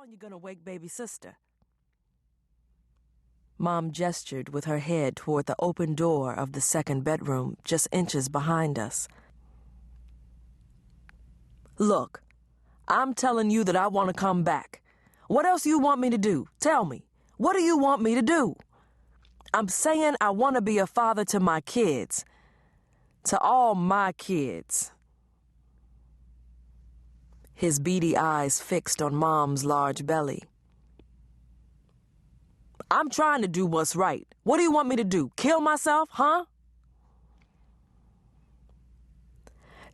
long you gonna wake baby sister? Mom gestured with her head toward the open door of the second bedroom, just inches behind us. Look, I'm telling you that I want to come back. What else you want me to do? Tell me. What do you want me to do? I'm saying I want to be a father to my kids. To all my kids. His beady eyes fixed on Mom's large belly. I'm trying to do what's right. What do you want me to do? Kill myself, huh?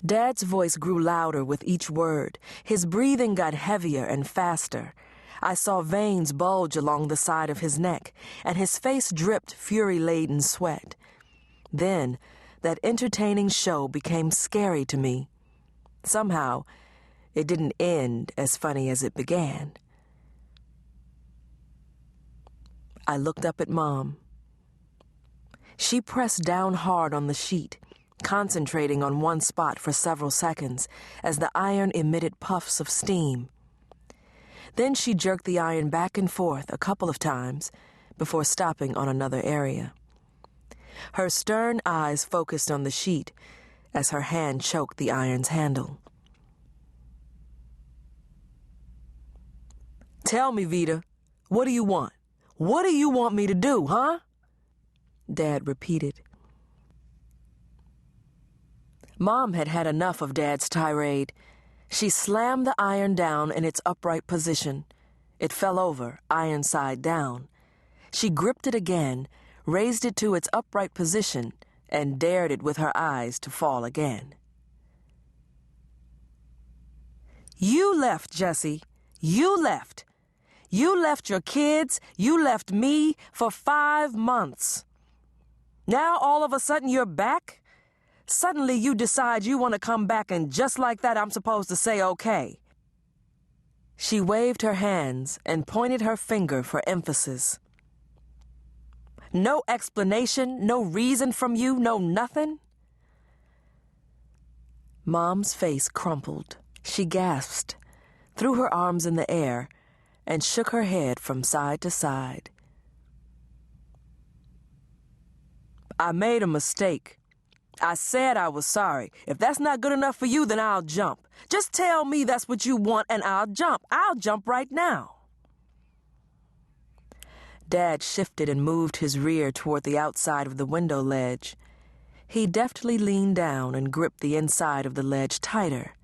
Dad's voice grew louder with each word. His breathing got heavier and faster. I saw veins bulge along the side of his neck, and his face dripped fury-laden sweat. Then, that entertaining show became scary to me. Somehow, it didn't end as funny as it began. I looked up at Mom. She pressed down hard on the sheet, concentrating on one spot for several seconds as the iron emitted puffs of steam. Then she jerked the iron back and forth a couple of times before stopping on another area. Her stern eyes focused on the sheet as her hand choked the iron's handle. Tell me, Vita, what do you want? What do you want me to do, huh? Dad repeated. Mom had had enough of Dad's tirade. She slammed the iron down in its upright position. It fell over, iron side down. She gripped it again, raised it to its upright position, and dared it with her eyes to fall again. You left, Jessie. You left. You left your kids, you left me for 5 months. Now all of a sudden you're back? Suddenly you decide you want to come back, and just like that I'm supposed to say okay. She waved her hands and pointed her finger for emphasis. No explanation, no reason from you, no nothing? Mom's face crumpled. She gasped, threw her arms in the air, and shook her head from side to side. I made a mistake. I said I was sorry. If that's not good enough for you, then I'll jump. Just tell me that's what you want and I'll jump. I'll jump right now. Dad shifted and moved his rear toward the outside of the window ledge. He deftly leaned down and gripped the inside of the ledge tighter.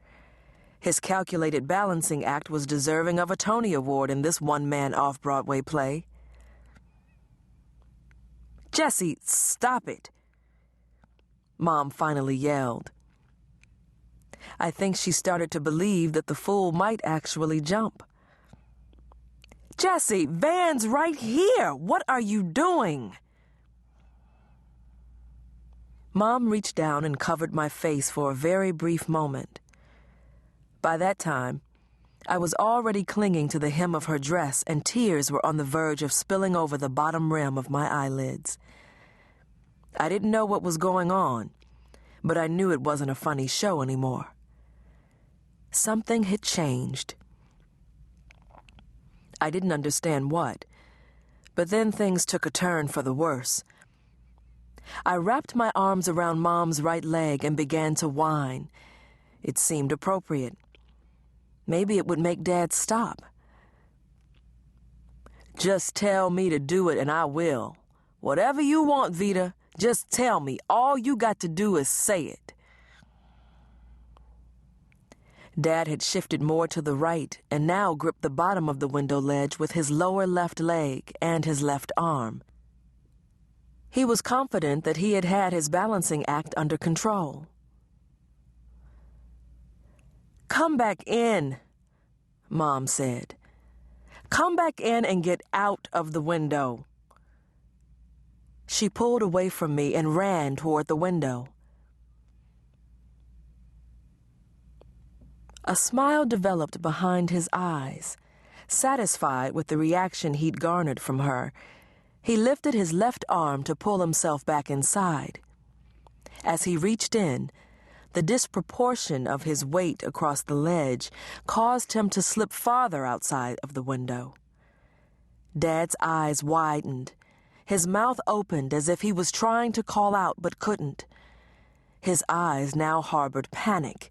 His calculated balancing act was deserving of a Tony Award in this one-man off-Broadway play. Jessie, stop it, Mom finally yelled. I think she started to believe that the fool might actually jump. Jessie, Van's right here. What are you doing? Mom reached down and covered my face for a very brief moment. By that time, I was already clinging to the hem of her dress, and tears were on the verge of spilling over the bottom rim of my eyelids. I didn't know what was going on, but I knew it wasn't a funny show anymore. Something had changed. I didn't understand what, but then things took a turn for the worse. I wrapped my arms around Mom's right leg and began to whine. It seemed appropriate. Maybe it would make Dad stop. Just tell me to do it and I will. Whatever you want, Vita, just tell me. All you got to do is say it. Dad had shifted more to the right and now gripped the bottom of the window ledge with his lower left leg and his left arm. He was confident that he had had his balancing act under control. Come back in, Mom said. Come back in and get out of the window. She pulled away from me and ran toward the window. A smile developed behind his eyes. Satisfied with the reaction he'd garnered from her, he lifted his left arm to pull himself back inside. As he reached in, The disproportion of his weight across the ledge caused him to slip farther outside of the window. Dad's eyes widened. His mouth opened as if he was trying to call out but couldn't. His eyes now harbored panic.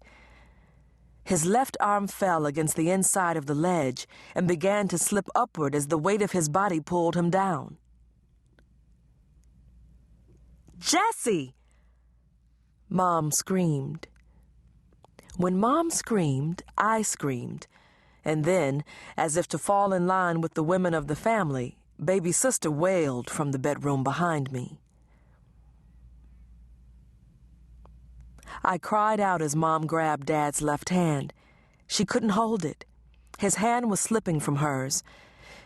His left arm fell against the inside of the ledge and began to slip upward as the weight of his body pulled him down. "Jesse!" Mom screamed. When Mom screamed, I screamed. And then, as if to fall in line with the women of the family, baby sister wailed from the bedroom behind me. I cried out as Mom grabbed Dad's left hand. She couldn't hold it. His hand was slipping from hers.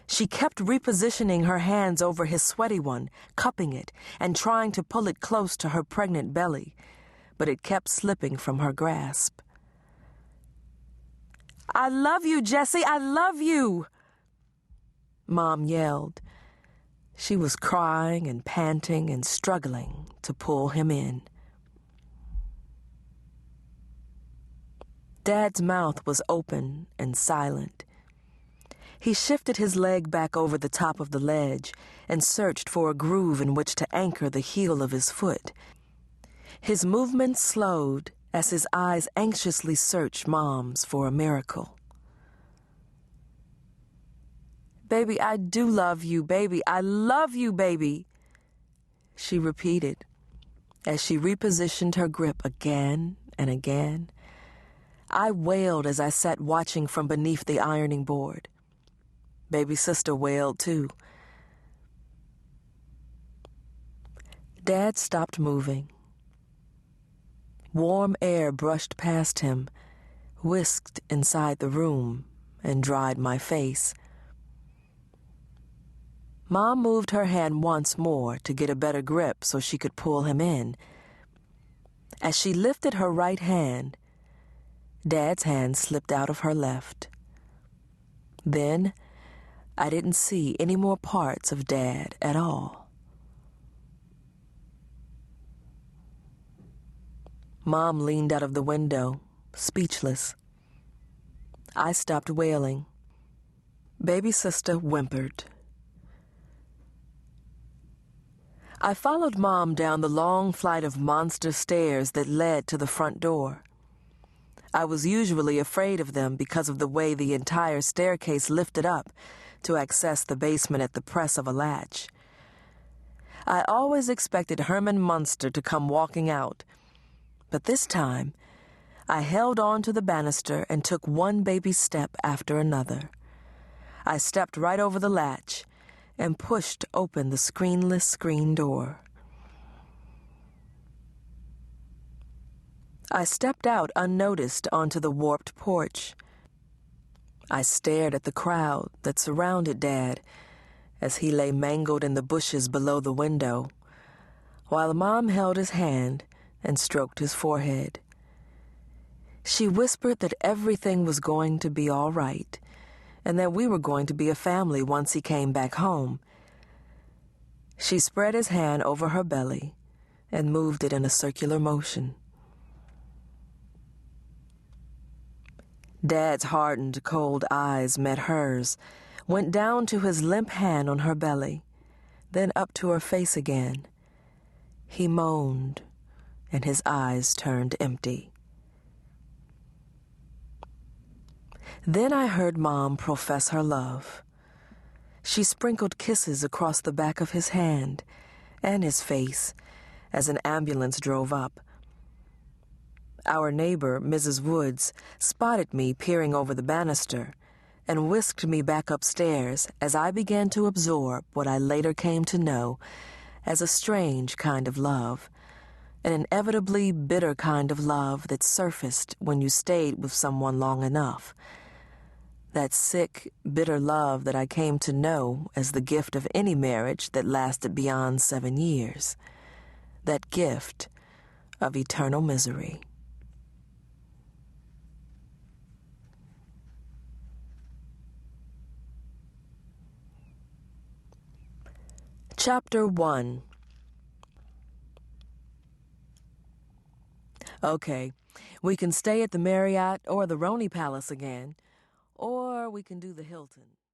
She kept repositioning her hands over his sweaty one, cupping it, and trying to pull it close to her pregnant belly, but it kept slipping from her grasp. "I love you, Jesse, I love you!" Mom yelled. She was crying and panting and struggling to pull him in. Dad's mouth was open and silent. He shifted his leg back over the top of the ledge and searched for a groove in which to anchor the heel of his foot. His movements slowed as his eyes anxiously searched Mom's for a miracle. "Baby, I do love you, baby. I love you, baby," she repeated as she repositioned her grip again and again. I wailed as I sat watching from beneath the ironing board. Baby sister wailed too. Dad stopped moving. Warm air brushed past him, whisked inside the room, and dried my face. Mom moved her hand once more to get a better grip so she could pull him in. As she lifted her right hand, Dad's hand slipped out of her left. Then, I didn't see any more parts of Dad at all. Mom leaned out of the window, speechless. I stopped wailing. Baby sister whimpered. I followed Mom down the long flight of monster stairs that led to the front door. I was usually afraid of them because of the way the entire staircase lifted up to access the basement at the press of a latch. I always expected Herman Munster to come walking out, but this time I held on to the banister and took one baby step after another. I stepped right over the latch and pushed open the screenless screen door. I stepped out unnoticed onto the warped porch. I stared at the crowd that surrounded Dad as he lay mangled in the bushes below the window, while Mom held his hand and stroked his forehead. She whispered that everything was going to be all right, and that we were going to be a family once he came back home. She spread his hand over her belly and moved it in a circular motion. Dad's hardened, cold eyes met hers, went down to his limp hand on her belly, then up to her face again. He moaned, and his eyes turned empty. Then I heard Mom profess her love. She sprinkled kisses across the back of his hand and his face as an ambulance drove up. Our neighbor, Mrs. Woods, spotted me peering over the banister and whisked me back upstairs as I began to absorb what I later came to know as a strange kind of love, an inevitably bitter kind of love that surfaced when you stayed with someone long enough. That sick, bitter love that I came to know as the gift of any marriage that lasted beyond 7 years. That gift of eternal misery. Chapter 1. Okay, We can stay at the Marriott or the Roney Palace again, or we can do the Hilton.